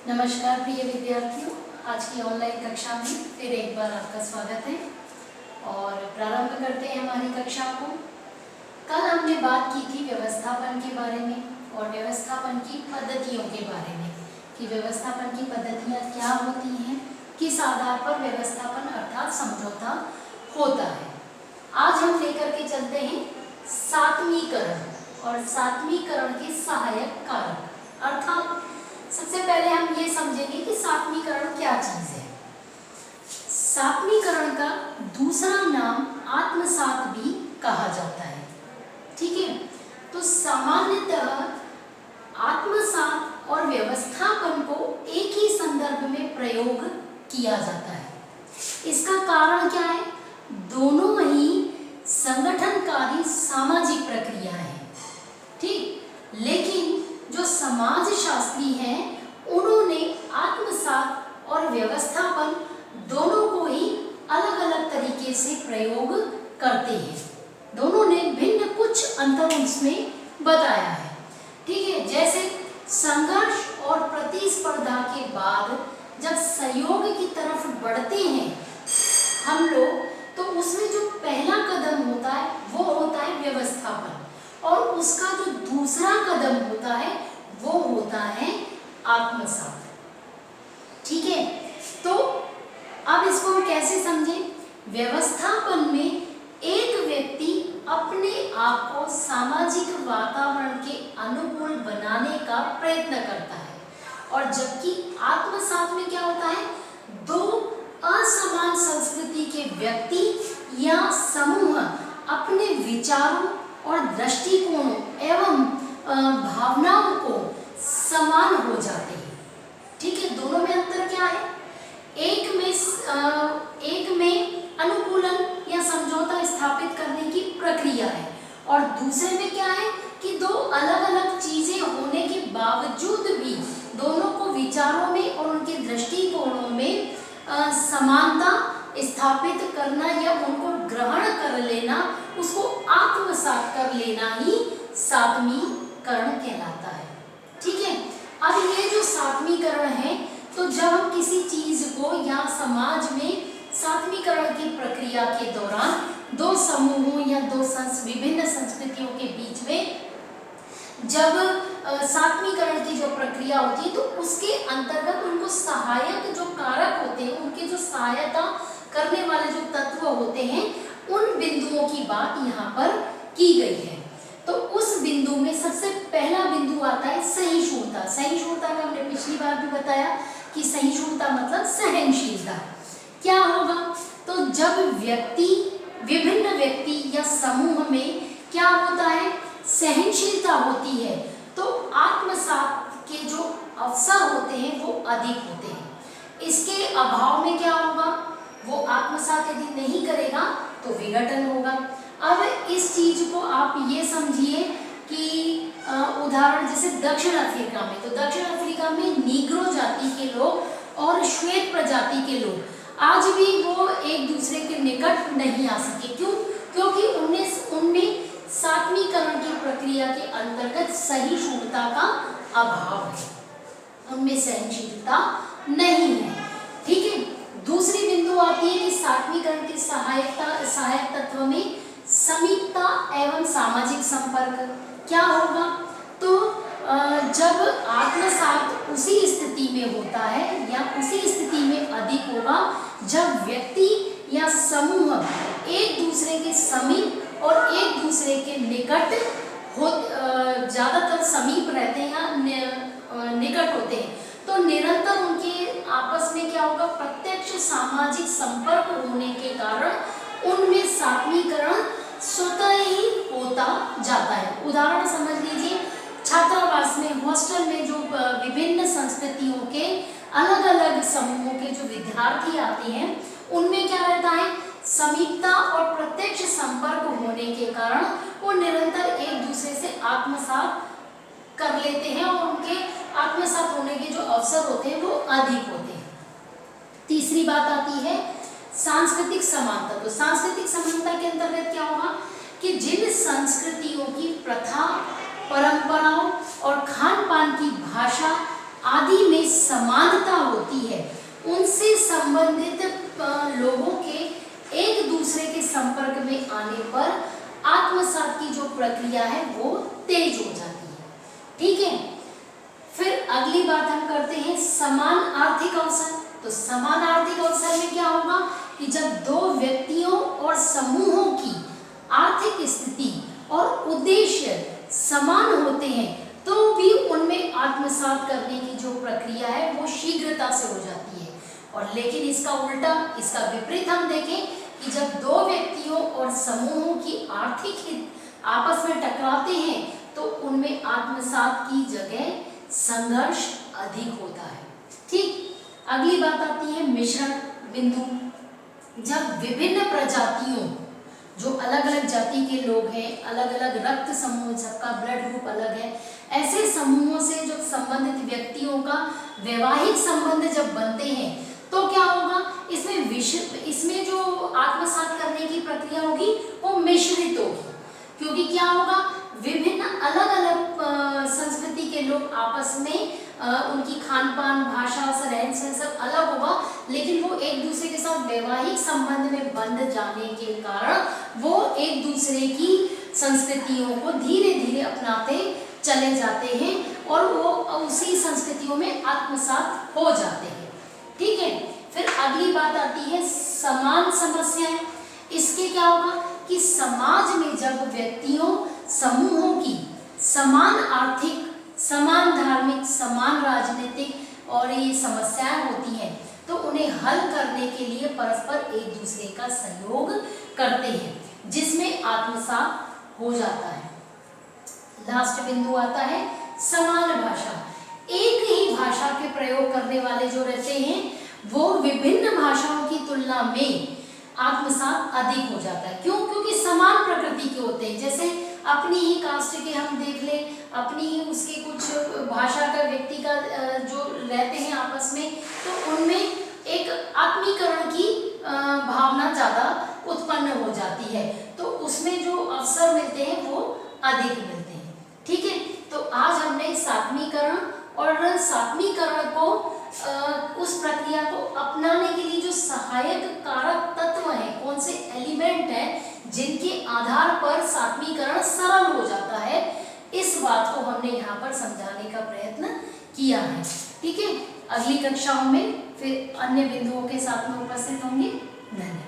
नमस्कार प्रिय विद्यार्थियों, आज की ऑनलाइन कक्षा में फिर एक बार आपका स्वागत है और प्रारंभ करते हैं हमारी कक्षा को। कल हमने बात की थी व्यवस्थापन के बारे में और व्यवस्थापन की पद्धतियों के बारे में कि व्यवस्थापन की पद्धतियाँ क्या होती हैं, किस आधार पर व्यवस्थापन अर्थात समझौता होता है। आज हम लेकर के चलते हैं सात्वीकरण और सात्वीकरण के सहायक कारक। अर्थात सबसे पहले हम ये समझेंगे कि सात्वीकरण क्या चीज है। सात्वीकरण का दूसरा नाम आत्मसात भी कहा जाता है। ठीक है, तो सामान्यतः आत्मसात और व्यवस्थापन को एक ही संदर्भ में प्रयोग किया जाता है। इसका कारण क्या है? दोनों ही संगठनकारी सामाजिक प्रक्रिया है। ठीक, लेकिन जो समाजशास्त्री हैं उन्होंने आत्मसात और व्यवस्थापन दोनों को ही अलग अलग तरीके से प्रयोग करते हैं। दोनों ने भिन्न कुछ अंतर उसमें बताया है। ठीक है, जैसे संघर्ष और प्रतिस्पर्धा के बाद जब सहयोग की तरफ बढ़ते हैं हम लोग, तो उसमें जो पहला कदम होता है वो होता है व्यवस्थापन और उसका जो दूसरा कदम होता है वो होता है आत्मसात। ठीक है, तो अब इसको हम कैसे समझें? व्यवस्थापन में एक व्यक्ति अपने आप को सामाजिक वातावरण के अनुकूल बनाने का प्रयत्न करता है और जबकि आत्मसात में क्या होता है? दो असमान संस्कृति के व्यक्ति या समूह अपने विचारों और दृष्टिकोणों एवं भावनाओं को समान हो जाते हैं। ठीक है, दोनों में अंतर क्या है? एक में अनुकूलन या समझौता स्थापित करने की प्रक्रिया है और दूसरे में क्या है कि दो अलग अलग चीजें होने के बावजूद भी दोनों को विचारों में और उनके दृष्टिकोणों में समानता स्थापित करना या उनको ग्रहण कर लेना, उसको आत्मसात कर लेना ही सात्वीकरण कहलाता है। ठीक है, अब ये जो सात्वीकरण है, तो जब हम किसी चीज को या समाज में सात्वीकरण की प्रक्रिया के दौरान दो समूहों या दो विभिन्न संस्कृतियों के बीच में जब सात्वीकरण की जो प्रक्रिया होती है, तो उसके अंतर्गत उनको सहायक जो कारक होते हैं, उनके जो सहायता करने वाले जो तत्व होते हैं, उन बिंदुओं की बात यहाँ पर की गई है। तो उस बिंदु में सबसे पहला बिंदु आता है सहिष्णुता। सहिष्णुता का हमने पिछली बार भी बताया कि सहिष्णुता मतलब सहनशीलता। क्या होगा? तो जब विभिन्न व्यक्ति या समूह में क्या होता है? सहनशीलता होती है, तो आत्मसात के जो अवसर होते हैं वो अधिक होते हैं। इसके अभाव में क्या होगा? वो आत्मसात यदि नहीं करेगा तो विघटन होगा। अब इस चीज को आप ये समझिए कि उदाहरण जैसे दक्षिण अफ्रीका में, तो दक्षिण अफ्रीका में नीग्रो जाति के लोग और श्वेत प्रजाति के लोग आज भी वो एक दूसरे के निकट नहीं आ सके। क्यों? क्योंकि उनमें सात्वीकरण की प्रक्रिया के अंतर्गत सहिष्णुता का अभाव है, उनमें सहनशीलता नहीं है। ठीक है, दूसरी बिंदु आती है कि सात्वीकरण के सहायक तत्व में समीपता एवं सामाजिक संपर्क। क्या होगा? तो जब आत्मसात उसी स्थिति में होता है या उसी स्थिति में अधिक होगा जब व्यक्ति या समूह एक दूसरे के समीप और एक दूसरे के निकट ज्यादातर समीप रहते हैं या निकट होते हैं, तो निरंतर उनके आपस में क्या होगा? प्रत्यक्ष सामाजिक संपर्क होने के कारण उनमें सात्वीकरण स्वतः ही होता जाता है। उदाहरण समझ लीजिए, छात्रावास में, हॉस्टल में जो विभिन्न संस्कृतियों के अलग अलग समूहों के जो विद्यार्थी आते हैं, उनमें क्या रहता है? समीपता और प्रत्यक्ष संपर्क होने के कारण वो निरंतर एक दूसरे से आत्मसात कर लेते हैं और उनके आत्मसात होने के जो अवसर होते हैं वो अधिक होते हैं। तीसरी बात आती है सांस्कृतिक समानता। तो सांस्कृतिक समानता के अंतर्गत क्या होगा कि जिन संस्कृतियों की प्रथा, परंपराओं और खान पान की भाषा आदि आदि में समानता होती है, उनसे संबंधित लोगों के एक दूसरे के संपर्क में आने पर आत्मसात की जो प्रक्रिया है वो तेज हो जाती है। ठीक है, फिर अगली बात हम करते हैं समान आर्थिक अवसर। तो समान आर्थिक अवसर में क्या होगा कि जब दो व्यक्तियों और समूहों की आर्थिक स्थिति और उद्देश्य समान होते हैं तो भी उनमें आत्मसात करने की जो प्रक्रिया है वो शीघ्रता से हो जाती है। और लेकिन इसका उल्टा, इसका विपरीत हम देखें कि जब दो व्यक्तियों और समूहों की आर्थिक हित आपस में टकराते हैं तो उनमें आत्मसात की जगह संघर्ष अधिक होता है। ठीक, अगली बात आती है मिश्रण बिंदु। जब विभिन्न प्रजातियों, जो अलग अलग जाति के लोग हैं, अलग अलग रक्त समूह, सबका ब्लड ग्रुप अलग है, ऐसे समूहों से जो संबंधित व्यक्तियों का वैवाहिक संबंध जब बनते हैं तो क्या होगा, इसमें जो आत्मसात करने की प्रक्रिया होगी वो मिश्रित होगी। क्योंकि क्या होगा, विभिन्न अलग अलग संस्कृति के लोग आपस में उनकी खान पान, भाषा, रहन सहन सब अलग होगा, लेकिन वो एक दूसरे के साथ वैवाहिक संबंध में बंध जाने के कारण वो एक दूसरे की संस्कृतियों को धीरे धीरे अपनाते चले जाते हैं और वो उसी संस्कृतियों में आत्मसात हो जाते हैं। ठीक है, फिर अगली बात आती है समान समस्याएं। इसके क्या होगा कि समाज में जब व्यक्तियों, समूहों की समान आर्थिक, समान धार्मिक, समान राजनीतिक और ये समस्याएं होती हैं तो उन्हें हल करने के लिए परस्पर एक दूसरे का सहयोग करते हैं, जिसमें आत्मसात हो जाता है। लास्ट बिंदु आता है समान भाषा। एक ही भाषा के प्रयोग करने वाले जो रहते हैं वो विभिन्न भाषाओं की तुलना में आत्मसात अधिक हो जाता है। क्यों? क्योंकि समान प्रकृति के होते हैं। जैसे अपनी ही कास्ट के हम देख लें, अपनी ही उसके कुछ भाषा का व्यक्ति का जो रहते हैं आपस में, तो उनमें एक आत्मीकरण की भावना ज़्यादा उत्पन्न हो जाती है, तो उसमें जो अवसर मिलते हैं वो अधिक मिलते हैं। ठीक है, तो आज हमने सात्मीकरण और सात्मीकरण को उस प्रक्रिया को अपनाने के लिए जो सहायक कारक तत्व हैं, कौन से एलिमेंट हैं जिनके आधार पर सात्मीकरण सरल हो जाता है, इस बात को हमने यहाँ पर समझाने का प्रयत्न किया है। ठीक है, अगली कक्षाओं में फिर अन्य बिंदुओं के साथ में उपस्थित होंगे। धन्यवाद।